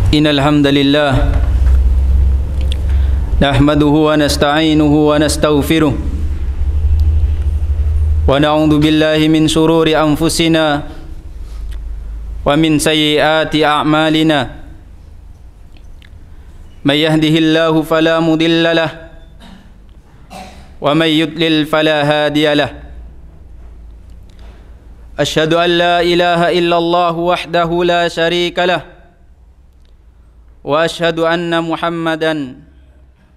Innal hamdalillah nahmaduhu wa nasta'inuhu wa nastaghfiruh wa na'udzu billahi min shururi anfusina wa min sayyiati a'malina may yahdihillahu fala mudilla lahu wa may yudlil fala hadiya lahu asyhadu an la ilaha illallah wahdahu la syarika lahu wa asyhadu anna Muhammadan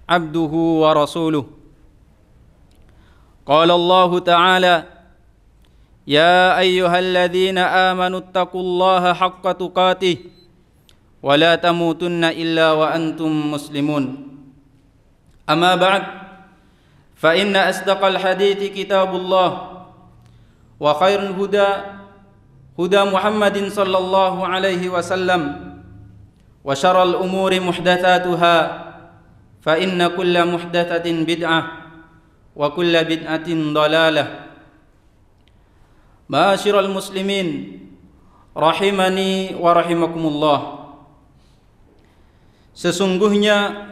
abduhu wa rasuluh. Qala Allah Ta'ala ya ayyuhalladzina amanu taqullaha haqqa tuqatih wa la tamutunna illa wa antum muslimun. Amma ba'd, fa inna asdaqal hadithi kitabullah wa khairul huda Muhammadin sallallahu alaihi wasallam wa syarrul umuri muhdatsatuha fa inna kulla muhdatsatin bid'ah wa kulla bid'atin dhalalah. Ma'asyiral muslimin rahimani wa rahimakumullah. Sesungguhnya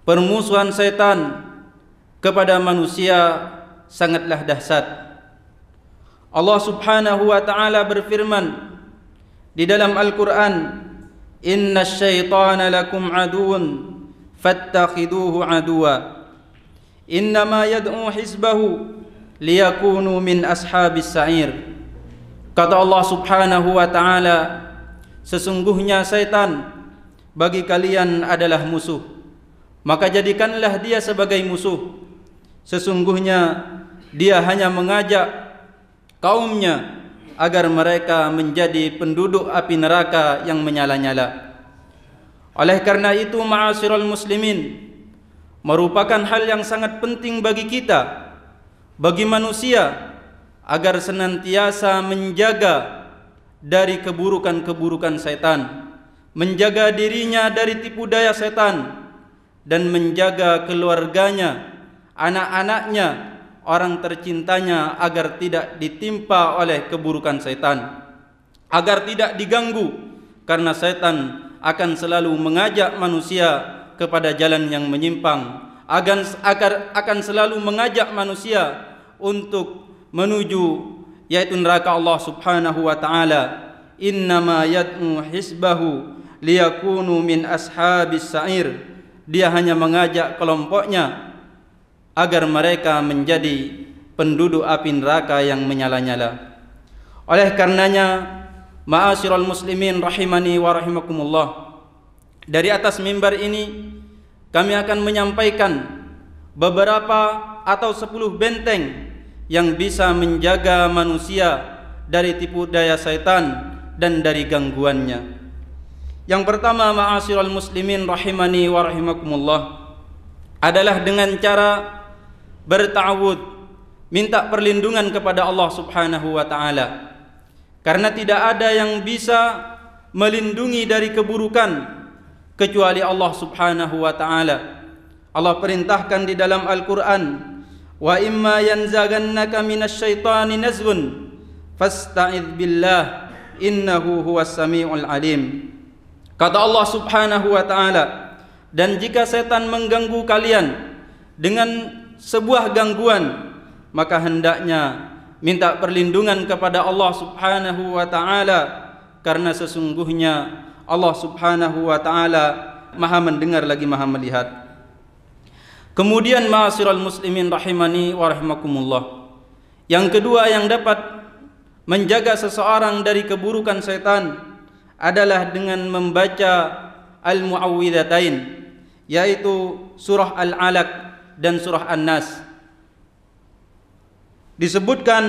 permusuhan setan kepada manusia sangatlah dahsyat. Allah Subhanahu wa taala berfirman di dalam Al-Qur'an, inna syaitana lakum aduun fattakhiduhu aduwa innama yad'u hizbahu liyakunu min ashabis sa'ir. Kata Allah Subhanahu wa ta'ala, sesungguhnya syaitan bagi kalian adalah musuh, maka jadikanlah dia sebagai musuh. Sesungguhnya dia hanya mengajak kaumnya agar mereka menjadi penduduk api neraka yang menyala-nyala. Oleh karena itu, ma'asyiral muslimin, merupakan hal yang sangat penting bagi kita, bagi manusia, agar senantiasa menjaga dari keburukan-keburukan setan, menjaga dirinya dari tipu daya setan, dan menjaga keluarganya, anak-anaknya, orang tercintanya agar tidak ditimpa oleh keburukan setan, agar tidak diganggu, karena setan akan selalu mengajak manusia kepada jalan yang menyimpang, akan selalu mengajak manusia untuk menuju yaitu neraka Allah Subhanahu wa taala. Innama yad'u hisbahu liyakunu min ashabis sa'ir. Dia hanya mengajak kelompoknya agar mereka menjadi penduduk api neraka yang menyala-nyala. Oleh karenanya, ma'asyiral muslimin rahimani wa rahimakumullah, dari atas mimbar ini kami akan menyampaikan beberapa atau 10 benteng yang bisa menjaga manusia dari tipu daya syaitan dan dari gangguannya. Yang pertama, ma'asyiral muslimin rahimani wa rahimakumullah, adalah dengan cara berta'awud, minta perlindungan kepada Allah Subhanahu wa taala. Karena tidak ada yang bisa melindungi dari keburukan kecuali Allah Subhanahu wa taala. Allah perintahkan di dalam Al-Qur'an, wa imma yanzaghannaka minasyaitani nazghun fasta'idz billah innahu huwas samiul alim. Kata Allah Subhanahu wa taala, dan jika setan mengganggu kalian dengan sebuah gangguan, maka hendaknya minta perlindungan kepada Allah Subhanahu wa taala, karena sesungguhnya Allah Subhanahu wa taala Maha mendengar lagi Maha melihat. Kemudian, ma'asyiral muslimin rahimani wa rahimakumullah, yang kedua yang dapat menjaga seseorang dari keburukan setan adalah dengan membaca al-muawwidzatain, yaitu surah Al-Alaq dan surah An-Nas. Disebutkan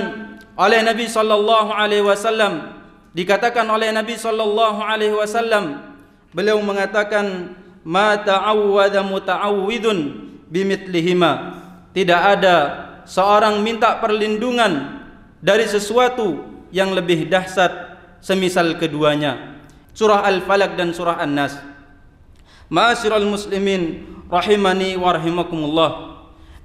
oleh Nabi sallallahu alaihi wasallam, dikatakan oleh Nabi sallallahu alaihi wasallam, beliau mengatakan, ma ta'awwadha muta'awwidun bimithlihima. Tidak ada seorang minta perlindungan dari sesuatu yang lebih dahsyat semisal keduanya, surah Al-Falaq dan surah An-Nas. Ma'asyiral muslimin rahimani wa rahimakumullah,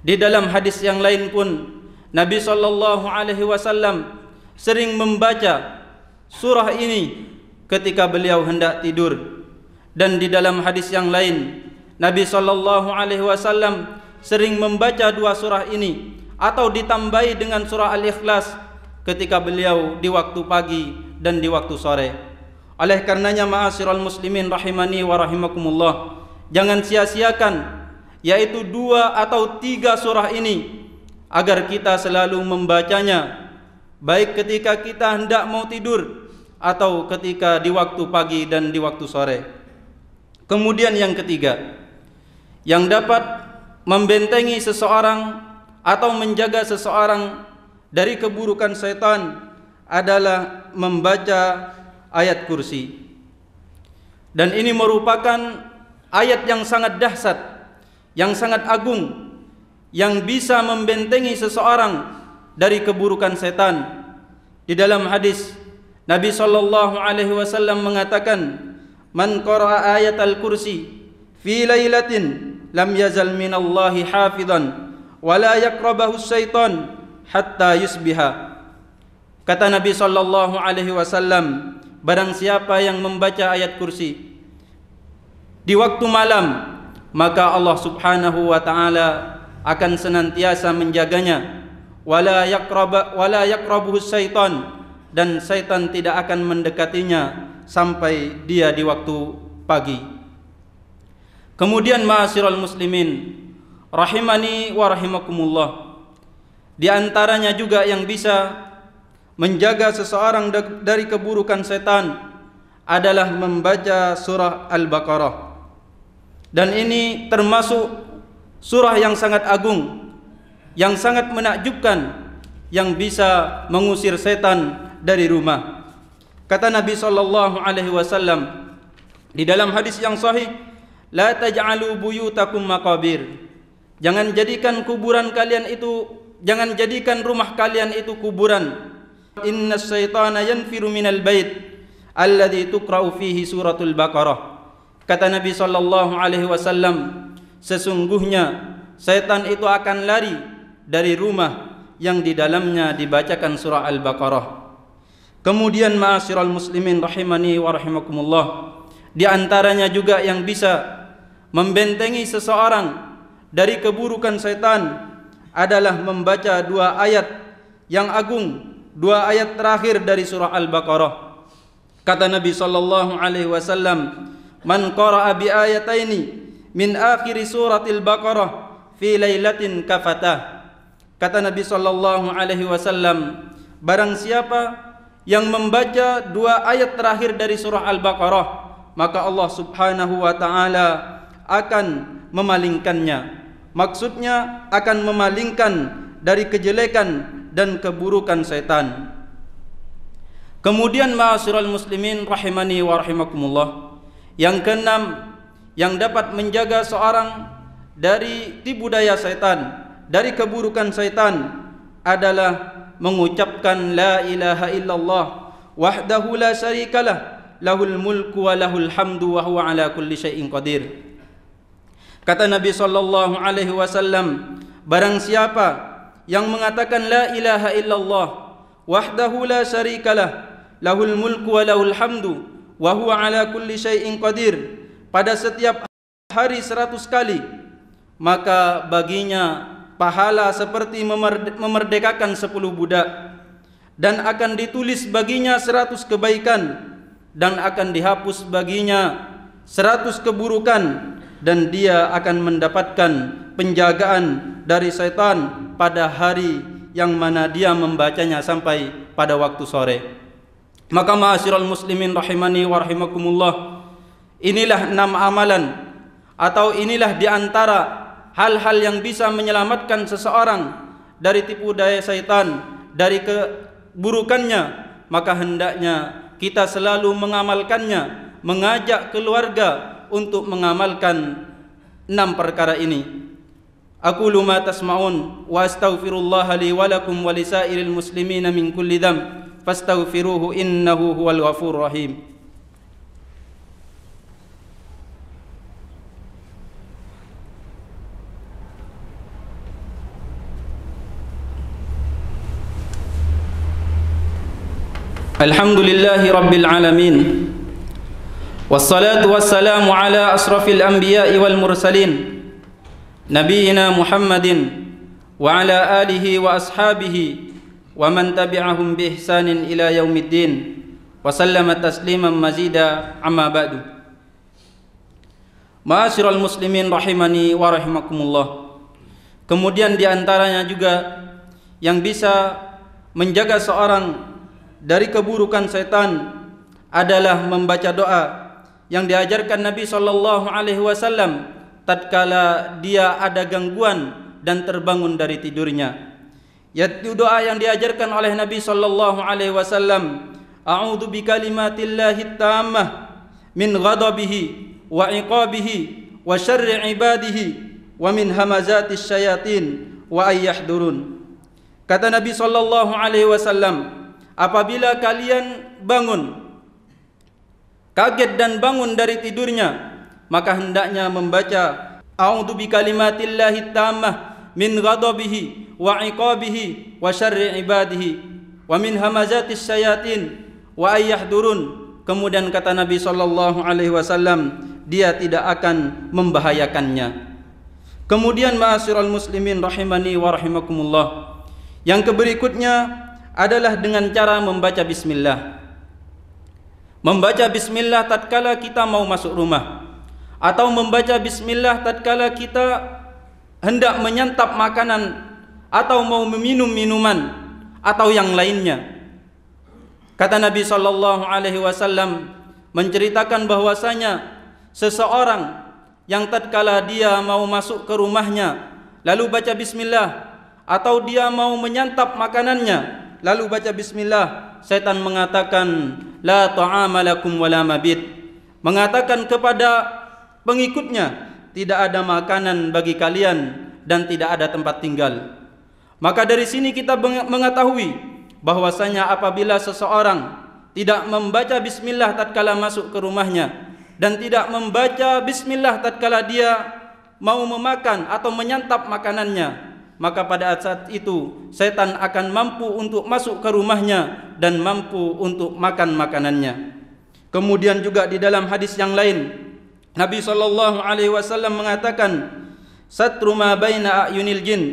di dalam hadis yang lain pun Nabi sallallahu alaihi wasallam sering membaca surah ini ketika beliau hendak tidur. Dan di dalam hadis yang lain, Nabi SAW sering membaca dua surah ini atau ditambahi dengan surah Al-Ikhlas ketika beliau di waktu pagi dan di waktu sore. Oleh karenanya ma'asyiral muslimin rahimani wa rahimakumullah, jangan sia-siakan yaitu 2 atau 3 surah ini agar kita selalu membacanya, baik ketika kita hendak mau tidur atau ketika di waktu pagi dan di waktu sore. Kemudian yang ketiga, yang dapat membentengi seseorang atau menjaga seseorang dari keburukan setan adalah membaca ayat kursi. Dan ini merupakan ayat yang sangat dahsyat, yang sangat agung, yang bisa membentengi seseorang dari keburukan setan. Di dalam hadis Nabi SAW mengatakan, "Man qara'a ayatal kursi fi lailatin lam yazal minallahi hafizan wa la yaqrabahu syaitan hatta yusbiha." Kata Nabi SAW, barang siapa yang membaca ayat kursi di waktu malam, maka Allah Subhanahu wa taala akan senantiasa menjaganya. Wala yaqrabuhu syaitan, dan syaitan tidak akan mendekatinya sampai dia di waktu pagi. Kemudian ma'asyiral muslimin rahimani wa rahimakumullah, di antaranya juga yang bisa menjaga seseorang dari keburukan setan adalah membaca surah Al-Baqarah. Dan ini termasuk surah yang sangat agung, yang sangat menakjubkan, yang bisa mengusir setan dari rumah. Kata Nabi SAW di dalam hadis yang sahih, "La taj'alu buyutakum maqabir." Jangan jadikan kuburan kalian itu, jangan jadikan rumah kalian itu kuburan. "Innas syaitana yanfiru minal bait alladzi tuqra'u fihi suratul Baqarah." Kata Nabi SAW, sesungguhnya setan itu akan lari dari rumah yang di dalamnya dibacakan surah Al-Baqarah. Kemudian ma'asyiral muslimin rahimani wa rahimakumullah, di antaranya juga yang bisa membentengi seseorang dari keburukan setan adalah membaca 2 ayat yang agung, 2 ayat terakhir dari surah Al-Baqarah. Kata Nabi SAW, "Man qara'a bi ayataini min akhir suratil Baqarah fi lailatin kafatah." Kata Nabi SAW, barang siapa yang membaca 2 ayat terakhir dari surah Al-Baqarah, maka Allah Subhanahu wa taala akan memalingkannya. Maksudnya akan memalingkan dari kejelekan dan keburukan setan. Kemudian ma'asyiral muslimin rahimani wa rahimakumullah, yang keenam yang dapat menjaga seorang dari tipu daya setan, dari keburukan setan adalah mengucapkan la ilaha illallah wahdahu la syarikalah lahul mulku wa lahul hamdu wa huwa ala kulli syai'in qadir. Kata Nabi SAW, barang siapa yang mengatakan la ilaha illallah wahdahu la syarikalah lahul mulku wa lahul hamdu wa huwa ala kulli syai'in qadir, pada setiap hari 100 kali, maka baginya pahala seperti memerdekakan 10 budak, dan akan ditulis baginya 100 kebaikan, dan akan dihapus baginya 100 keburukan, dan dia akan mendapatkan penjagaan dari setan pada hari yang mana dia membacanya sampai pada waktu sore. Maka ma'asyiral muslimin rahimani wa rahimakumullah, inilah 6 amalan, atau inilah di antara hal-hal yang bisa menyelamatkan seseorang dari tipu daya syaitan, dari keburukannya. Maka hendaknya kita selalu mengamalkannya, mengajak keluarga untuk mengamalkan 6 perkara ini. Aqulu ma tasma'un wa astaghfirullaha li wa lakum wa lisairil muslimina min kulli dzamb fastaghfiruhu innahu huwal ghafurur rahim. Alhamdulillahi rabbil alamin, Wassalatu wassalamu ala asrafil anbiya'i wal mursalin Nabiyyina Muhammadin wa ala alihi wa ashabihi wa man tabi'ahum bi ihsanin ila yaumiddin wa sallama tasliman mazida amma ba'du. Ma'asyiral muslimin rahimani wa rahimakumullah. Kemudian diantaranya juga yang bisa menjaga seorang dari keburukan setan adalah membaca doa yang diajarkan Nabi SAW tatkala dia ada gangguan dan terbangun dari tidurnya, yaitu doa yang diajarkan oleh Nabi SAW, a'udzu bikalimatillahi tammah min ghadabihi wa iqabihi wa syarri ibadihi wa min hamazatis syayatin wa ayyahdurun. Kata Nabi SAW, apabila kalian bangun kaget dan bangun dari tidurnya, maka hendaknya membaca a'udzu bikalimatillahi tammah min ghadabihi wa iqabihi wa syarri ibadihi wa min hamazatis syayatin wa ayyahdurun. Kemudian kata Nabi SAW, dia tidak akan membahayakannya. Kemudian ma'asyiral muslimin rahimani wa rahimakumullah, yang berikutnya adalah dengan cara membaca bismillah. Membaca bismillah tatkala kita mau masuk rumah, atau membaca bismillah tatkala kita hendak menyantap makanan atau mau meminum minuman atau yang lainnya. Kata Nabi SAW menceritakan bahwasanya seseorang yang tatkala dia mau masuk ke rumahnya lalu baca bismillah, atau dia mau menyantap makanannya lalu baca bismillah, setan mengatakan la ta'ama lakum wala mabit, mengatakan kepada pengikutnya, tidak ada makanan bagi kalian dan tidak ada tempat tinggal. Maka dari sini kita mengetahui bahwasanya apabila seseorang tidak membaca bismillah tatkala masuk ke rumahnya dan tidak membaca bismillah tatkala dia mau memakan atau menyantap makanannya, maka pada saat itu setan akan mampu untuk masuk ke rumahnya dan mampu untuk makan makanannya. Kemudian juga di dalam hadis yang lain Nabi SAW mengatakan, satru ma baina a'yunil jin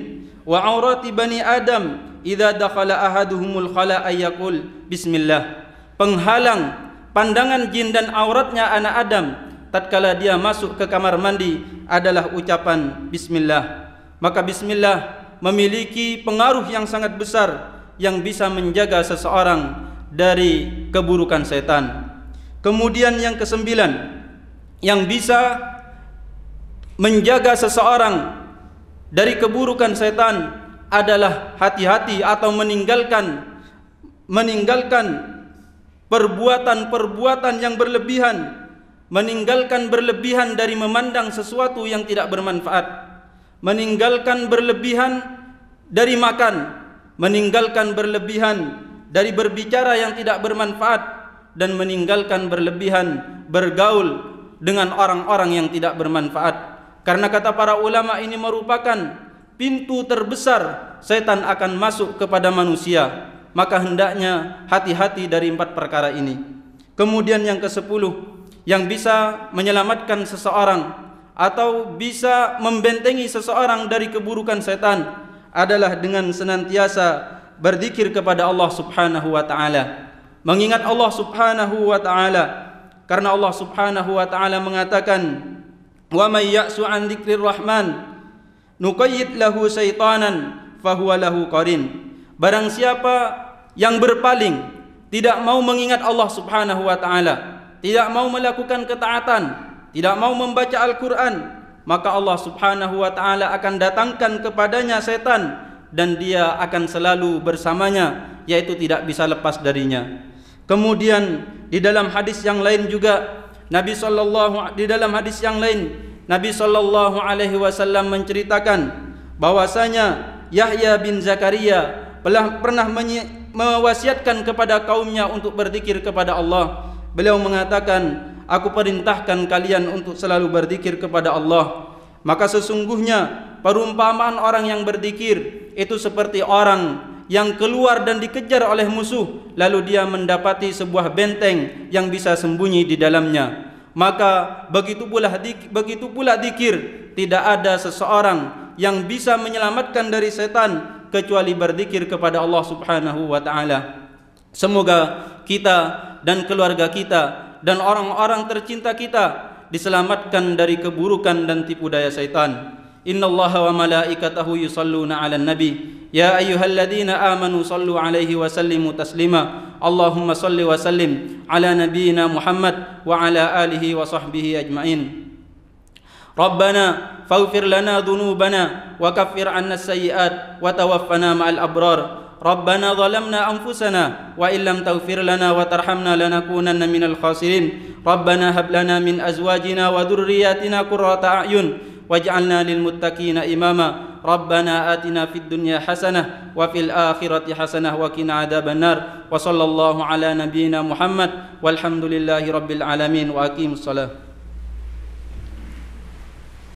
wa aurati bani adam idza dakhala ahaduhumul khala ayyaqul bismillah. Penghalang pandangan jin dan auratnya anak Adam tatkala dia masuk ke kamar mandi adalah ucapan bismillah. Maka bismillah memiliki pengaruh yang sangat besar yang bisa menjaga seseorang dari keburukan setan. Kemudian yang kesembilan yang bisa menjaga seseorang dari keburukan setan adalah hati-hati atau meninggalkan perbuatan-perbuatan yang berlebihan, meninggalkan berlebihan dari memandang sesuatu yang tidak bermanfaat, meninggalkan berlebihan dari makan, meninggalkan berlebihan dari berbicara yang tidak bermanfaat, dan meninggalkan berlebihan bergaul dengan orang-orang yang tidak bermanfaat. Karena kata para ulama ini merupakan pintu terbesar setan akan masuk kepada manusia. Maka hendaknya hati-hati dari 4 perkara ini. Kemudian yang ke-10 yang bisa menyelamatkan seseorang atau bisa membentengi seseorang dari keburukan setan adalah dengan senantiasa berzikir kepada Allah Subhanahu wa taala, mengingat Allah Subhanahu wa taala, karena Allah Subhanahu wa taala mengatakan, wa may ya'su an dzikrir rahman nuqayyid lahu syaitanan fahuwa lahu qarin. Barang siapa yang berpaling, tidak mau mengingat Allah Subhanahu wa taala, tidak mau melakukan ketaatan, tidak mau membaca Al-Qur'an, maka Allah Subhanahu wa taala akan datangkan kepadanya setan dan dia akan selalu bersamanya, yaitu tidak bisa lepas darinya. Kemudian di dalam hadis yang lain juga Nabi sallallahu alaihi wasallam menceritakan bahwasanya Yahya bin Zakaria pernah mewasiatkan kepada kaumnya untuk berzikir kepada Allah. Beliau mengatakan, aku perintahkan kalian untuk selalu berzikir kepada Allah. Maka sesungguhnya perumpamaan orang yang berzikir itu seperti orang yang keluar dan dikejar oleh musuh, lalu dia mendapati sebuah benteng yang bisa sembunyi di dalamnya. maka begitu pula zikir. Tidak ada seseorang yang bisa menyelamatkan dari setan kecuali berzikir kepada Allah Subhanahu wa taala. Semoga kita dan keluarga kita dan orang-orang tercinta kita diselamatkan dari keburukan dan tipu daya syaitan. Innallaha wa malaikatahu yusalluna 'alan nabi ya ayyuhalladzina amanu sallu 'alaihi wa sallimu taslima. Allahumma salli wa sallim ala nabiyyina Muhammad wa ala alihi wa sahbihi ajma'in. Rabbana faghfir lana dhunubana wa kaffir 'anna as-sayyi'at wa tawaffana ma'al abrar. Rabbana zalamna anfusana wa illam taghfir lana wa tarhamna lanakunanna minal khasirin. Rabbana hab lana min azwajina wa dhurriyyatina qurrata a'yun waj'alna lil muttaqina imama. Rabbana atina fid dunya hasanah wa fil akhirati hasanah wa qina adzabannar. Wa sallallahu ala nabiyyina Muhammad walhamdulillahi rabbil alamin wa aqimus salah.